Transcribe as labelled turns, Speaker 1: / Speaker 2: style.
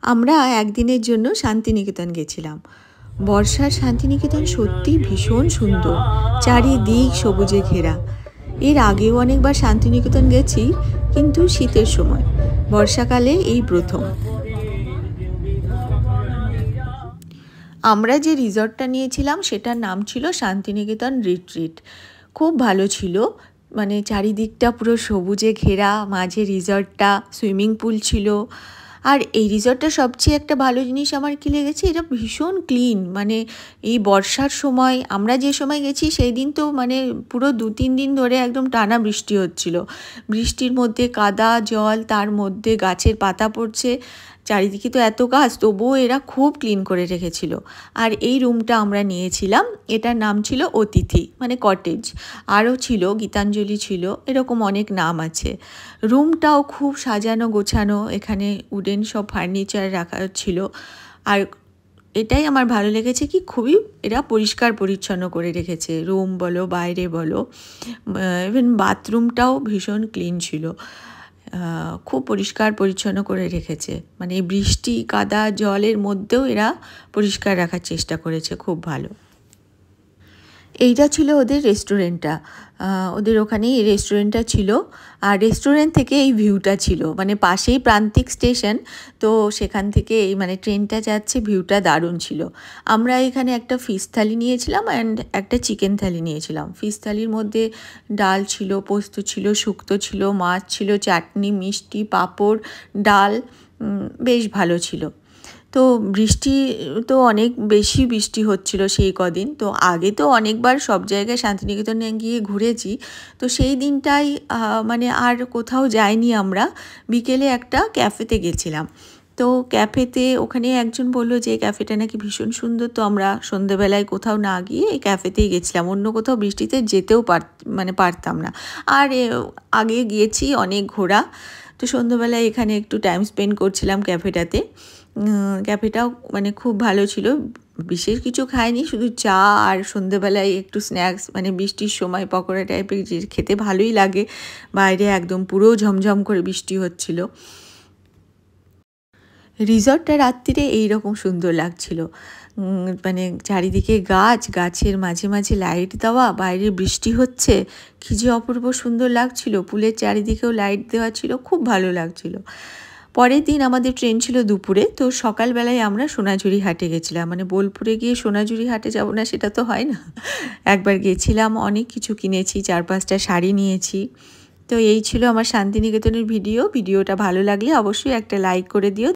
Speaker 1: আমরা একদিনের জন্য শান্তিনিকেতন গেছিলাম। বর্ষার শান্তিনিকেতন সত্যিই ভীষণ সুন্দর, চারিদিক সবুজে ঘেরা। এর আগেও অনেকবার শান্তিনিকেতন গেছি, কিন্তু শীতের সময়। বর্ষাকালে এই প্রথম। আমরা যে রিসর্টটা নিয়েছিলাম সেটার নাম ছিল শান্তিনিকেতন রিট্রিট। খুব ভালো ছিল, মানে চারিদিকটা পুরো সবুজে ঘেরা, মাঝে রিসর্টটা, সুইমিং পুল ছিল। আর এই রিসর্টটা সবচেয়ে একটা ভালো জিনিস আমার কী লেগেছে, এটা ভীষণ ক্লিন। মানে এই বর্ষার সময় আমরা যে সময় গেছি সেই দিন তো মানে পুরো 2-3 দিন ধরে একদম টানা বৃষ্টি হচ্ছিল। বৃষ্টির মধ্যে কাদা জল, তার মধ্যে গাছের পাতা পড়ছে, চারিদিকে তো এত গাছ, তবুও এরা খুব ক্লিন করে রেখেছিল। আর এই রুমটা আমরা নিয়েছিলাম, এটার নাম ছিল অতিথি, মানে কটেজ। আরও ছিল গীতাঞ্জলি ছিল, এরকম অনেক নাম আছে। রুমটাও খুব সাজানো গোছানো, এখানে উডেন সব ফার্নিচার রাখা ছিল। আর এটাই আমার ভালো লেগেছে কি খুবই এরা পরিষ্কার পরিচ্ছন্ন করে রেখেছে, রুম বলো বাইরে বলো। ইভেন বাথরুমটাও ভীষণ ক্লিন ছিল, খুব পরিষ্কার পরিচ্ছন্ন করে রেখেছে। মানে বৃষ্টি কাদা জলের মধ্যেও এরা পরিষ্কার রাখার চেষ্টা করেছে, খুব ভালো। এইটা ছিল ওদের রেস্টুরেন্টটা, ওদের ওখানেই এই রেস্টুরেন্টটা ছিল। আর রেস্টুরেন্ট থেকে এই ভিউটা ছিল, মানে পাশেই প্রান্তিক স্টেশন, তো সেখান থেকে এই মানে ট্রেনটা যাচ্ছে, ভিউটা দারুণ ছিল। আমরা এখানে একটা ফিশ থালি নিয়েছিলাম অ্যান্ড একটা চিকেন থালি নিয়েছিলাম। ফিশ থালির মধ্যে ডাল ছিল, পোস্ত ছিল, শুক্তো ছিল, মাছ ছিল, চাটনি, মিষ্টি, পাঁপড়, ডাল, বেশ ভালো ছিল। তো বৃষ্টি তো অনেক বেশি বৃষ্টি হচ্ছিল সেই কদিন। তো আগে তো অনেকবার সব জায়গায় শান্তিনিকেতনে গিয়ে ঘুরেছি, তো সেই দিনটাই মানে আর কোথাও যাইনি আমরা। বিকেলে একটা ক্যাফেতে গেছিলাম, তো ক্যাফেতে ওখানে একজন বললো যে ক্যাফেটা নাকি ভীষণ সুন্দর, তো আমরা সন্ধেবেলায় কোথাও না গিয়ে এই ক্যাফেতেই গেছিলাম। অন্য কোথাও বৃষ্টিতে যেতেও পারতাম না। আর আগে গিয়েছি অনেক ঘোরা, তো সন্ধ্যেবেলায় এখানে একটু টাইম স্পেন্ড করছিলাম ক্যাফেটাতে। ক্যাফেটাও মানে খুব ভালো ছিল, বিশেষ কিছু খাইনি, শুধু চা আর সন্ধ্যেবেলায় একটু স্ন্যাক্স, মানে বৃষ্টির সময় পকোড়া টাইপের যে খেতে ভালোই লাগে। বাইরে একদম পুরো ঝমঝম করে বৃষ্টি হচ্ছিল। রিসর্টটা রাত্রিরে এইরকম সুন্দর লাগছিল, মানে চারিদিকে গাছ, গাছের মাঝে মাঝে লাইট দেওয়া, বাইরে বৃষ্টি হচ্ছে, কী যে অপূর্ব সুন্দর লাগছিল। পুলের চারিদিকেও লাইট দেওয়া ছিল, খুব ভালো লাগছিল। পরের দিন আমাদের ট্রেন ছিল দুপুরে, তো সকালবেলায় আমরা সোনাঝুরি হাটে গেছিলাম। মানে বোলপুরে গিয়ে সোনাঝুরি হাটে যাব না সেটা তো হয় না, একবার গেছিলাম, অনেক কিছু কিনেছি, 4-5টা শাড়ি নিয়েছি। তো এই ছিল আমার শান্তিনিকেতনের ভিডিওটা ভালো লাগলে অবশ্যই একটা লাইক করে দিও।